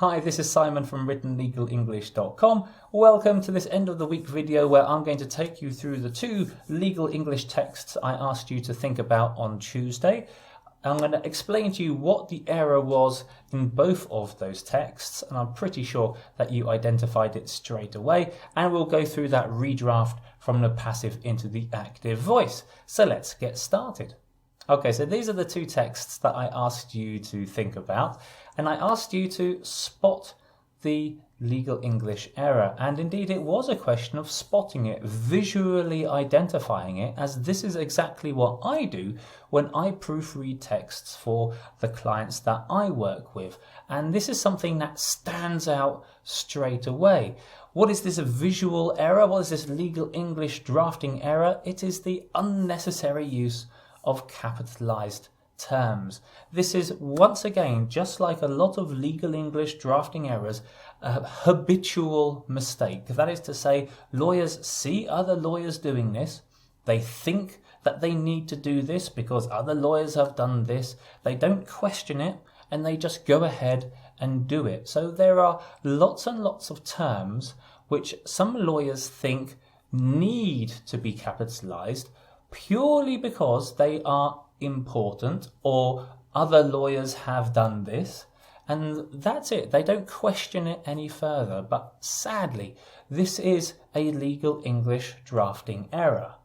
Hi, this is Simon from writtenlegalenglish.com. Welcome to this end of the week video where I'm going to take you through the two legal English texts I asked you to think about on Tuesday. I'm going to explain to you what the error was in both of those texts, and I'm pretty sure that you identified it straight away, and we'll go through that redraft from the passive into the active voice. So let's get started. Okay, so these are the two texts that I asked you to think about, and I asked you to spot the legal English error, and indeed it was a question of spotting it, visually identifying it, as this is exactly what I do when I proofread texts for the clients that I work with, and this is something that stands out straight away. What is this visual error? What is this legal English drafting error? It is the unnecessary use of capitalized terms. This is once again, just like a lot of legal English drafting errors, a habitual mistake. That is to say, lawyers see other lawyers doing this, they think that they need to do this because other lawyers have done this, they don't question it, and they just go ahead and do it. So there are lots and lots of terms which some lawyers think need to be capitalized purely because they are important or other lawyers have done this, and that's it. They don't question it any further. But sadly, this is a legal English drafting error.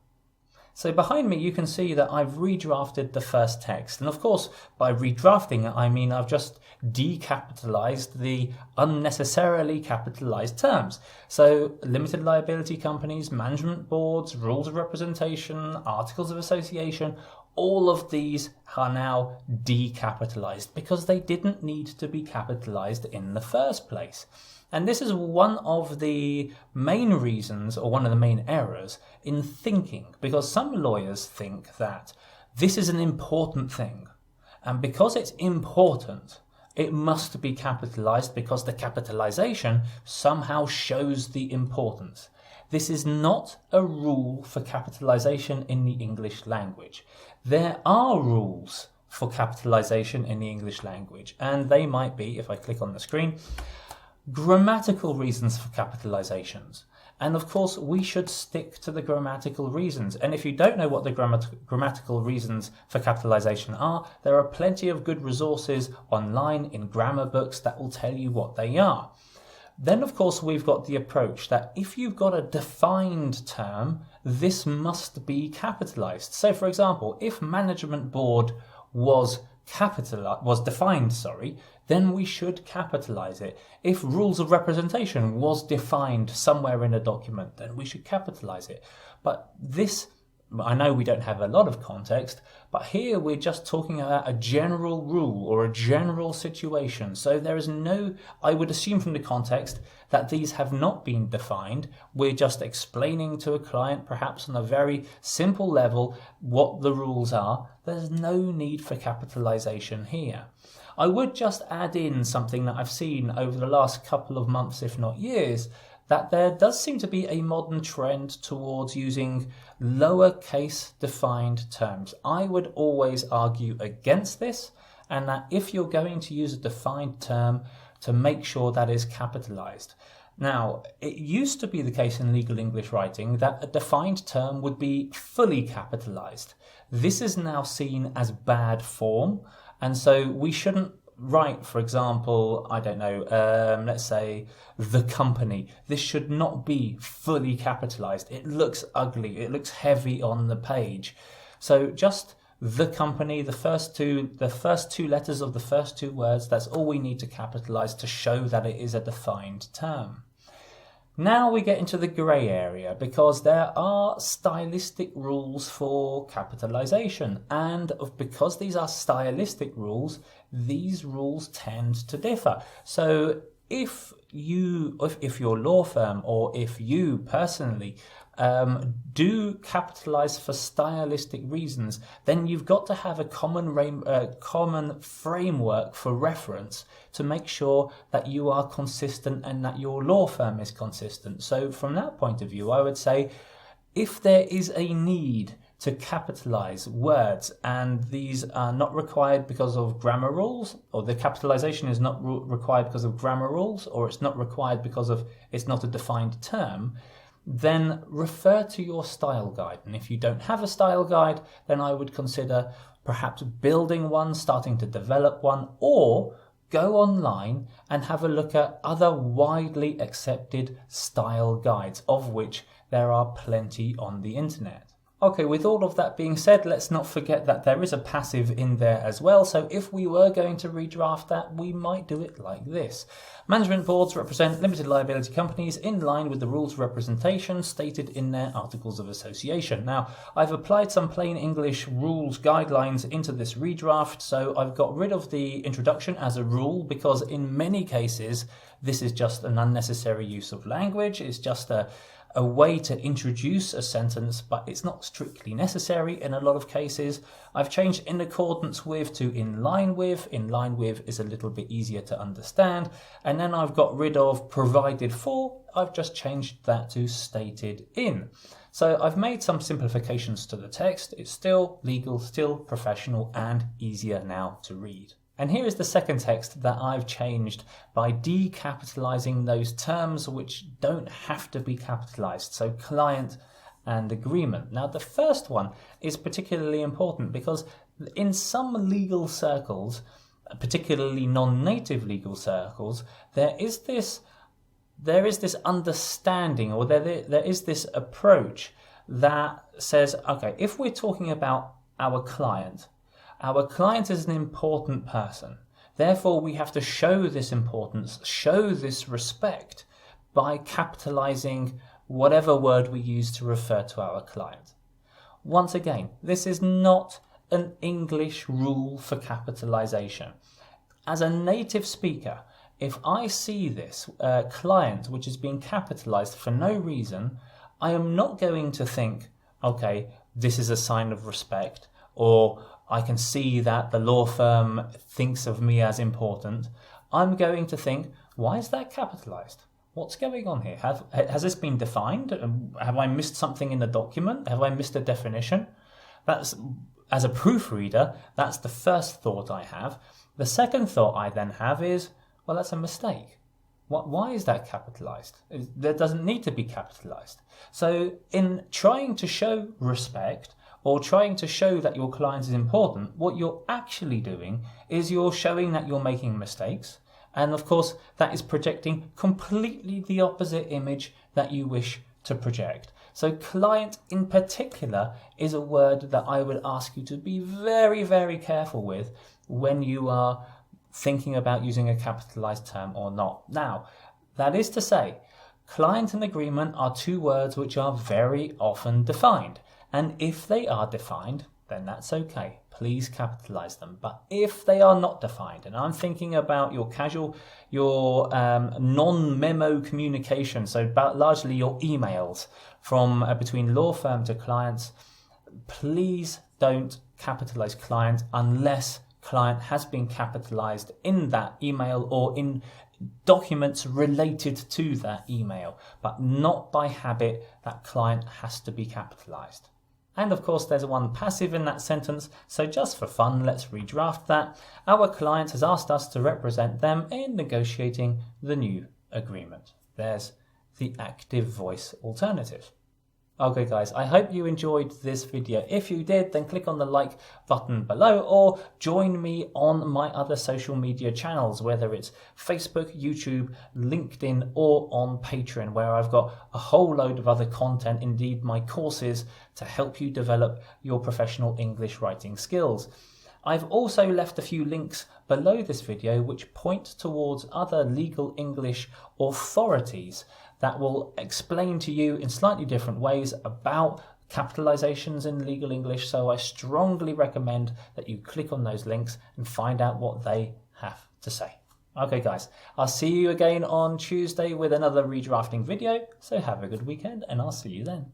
So behind me you can see that I've redrafted the first text, and of course by redrafting I mean I've just decapitalized the unnecessarily capitalized terms. So limited liability companies, management boards, rules of representation, articles of association, all of these are now decapitalized because they didn't need to be capitalized in the first place. And this is one of the main reasons, or one of the main errors in thinking, because some lawyers think that this is an important thing, and because it's important, it must be capitalized because the capitalization somehow shows the importance. This is not a rule for capitalization in the English language. There are rules for capitalization in the English language, and they might be, if I click on the screen, grammatical reasons for capitalizations. And of course we should stick to the grammatical reasons, and if you don't know what the grammatical reasons for capitalization are, there are plenty of good resources online in grammar books that will tell you what they are. Then of course we've got the approach that if you've got a defined term, this must be capitalized. So for example, if management board was defined, then we should capitalize it. If rules of representation was defined somewhere in a document, then we should capitalize it. But this, I know we don't have a lot of context, but here we're just talking about a general rule or a general situation. So there is no, I would assume from the context that these have not been defined. We're just explaining to a client, perhaps on a very simple level, what the rules are. There's no need for capitalization here. I would just add in something that I've seen over the last couple of months, if not years, that there does seem to be a modern trend towards using lowercase defined terms. I would always argue against this, and that if you're going to use a defined term, to make sure that is capitalized. Now, it used to be the case in legal English writing that a defined term would be fully capitalized. This is now seen as bad form, and so we shouldn't write, for example, I don't know, let's say the company. This should not be fully capitalized. It looks ugly, it looks heavy on the page. So just the company, the first two letters of the first two words, that's all we need to capitalize to show that it is a defined term. Now we get into the grey area, because there are stylistic rules for capitalization, and because these are stylistic rules, these rules tend to differ. So if your law firm or if you personally do capitalize for stylistic reasons, then you've got to have a common framework for reference to make sure that you are consistent and that your law firm is consistent. So from that point of view, I would say if there is a need to capitalize words, and these are not required because of grammar rules, or the capitalization is not required because of grammar rules, or it's not required because of it's not a defined term, then refer to your style guide. And if you don't have a style guide, then I would consider perhaps building one, starting to develop one, or go online and have a look at other widely accepted style guides, of which there are plenty on the internet. Okay, with all of that being said, let's not forget that there is a passive in there as well. So if we were going to redraft that, we might do it like this. Management boards represent limited liability companies in line with the rules of representation stated in their articles of association. Now, I've applied some plain English rules guidelines into this redraft, so I've got rid of the introduction as a rule, because in many cases, this is just an unnecessary use of language. It's just a way to introduce a sentence, but it's not strictly necessary in a lot of cases. I've changed in accordance with to in line with. In line with is a little bit easier to understand. And then I've got rid of provided for. I've just changed that to stated in. So I've made some simplifications to the text. It's still legal, still professional, and easier now to read. And here is the second text that I've changed by decapitalizing those terms which don't have to be capitalized, so client and agreement. Now, the first one is particularly important because in some legal circles, particularly non-native legal circles, there is this understanding, or there is this approach that says, okay, if we're talking about our client is an important person. Therefore, we have to show this importance, show this respect by capitalizing whatever word we use to refer to our client. Once again, this is not an English rule for capitalization. As a native speaker, if I see this client which is being capitalized for no reason, I am not going to think, okay, this is a sign of respect, or I can see that the law firm thinks of me as important. I'm going to think, why is that capitalized? What's going on here? Has this been defined? Have I missed something in the document? Have I missed a definition? That's, as a proofreader, that's the first thought I have. The second thought I then have is, well, that's a mistake. Why is that capitalized? That doesn't need to be capitalized. So in trying to show respect, or trying to show that your client is important, what you're actually doing is you're showing that you're making mistakes. And of course, that is projecting completely the opposite image that you wish to project. So client in particular is a word that I would ask you to be very, very careful with when you are thinking about using a capitalized term or not. Now, that is to say, client and agreement are two words which are very often defined. And if they are defined, then that's okay. Please capitalize them. But if they are not defined, and I'm thinking about your non-memo communication, so largely your emails from between law firm to clients, please don't capitalize client unless client has been capitalized in that email or in documents related to that email, but not by habit. That client has to be capitalized. And of course, there's one passive in that sentence, so just for fun, let's redraft that. Our client has asked us to represent them in negotiating the new agreement. There's the active voice alternative. Okay guys, I hope you enjoyed this video. If you did, then click on the like button below, or join me on my other social media channels, whether it's Facebook, YouTube, LinkedIn, or on Patreon, where I've got a whole load of other content, indeed my courses, to help you develop your professional English writing skills. I've also left a few links below this video which point towards other legal English authorities that will explain to you in slightly different ways about capitalizations in legal English. So I strongly recommend that you click on those links and find out what they have to say. Okay guys, I'll see you again on Tuesday with another redrafting video. So have a good weekend and I'll see you then.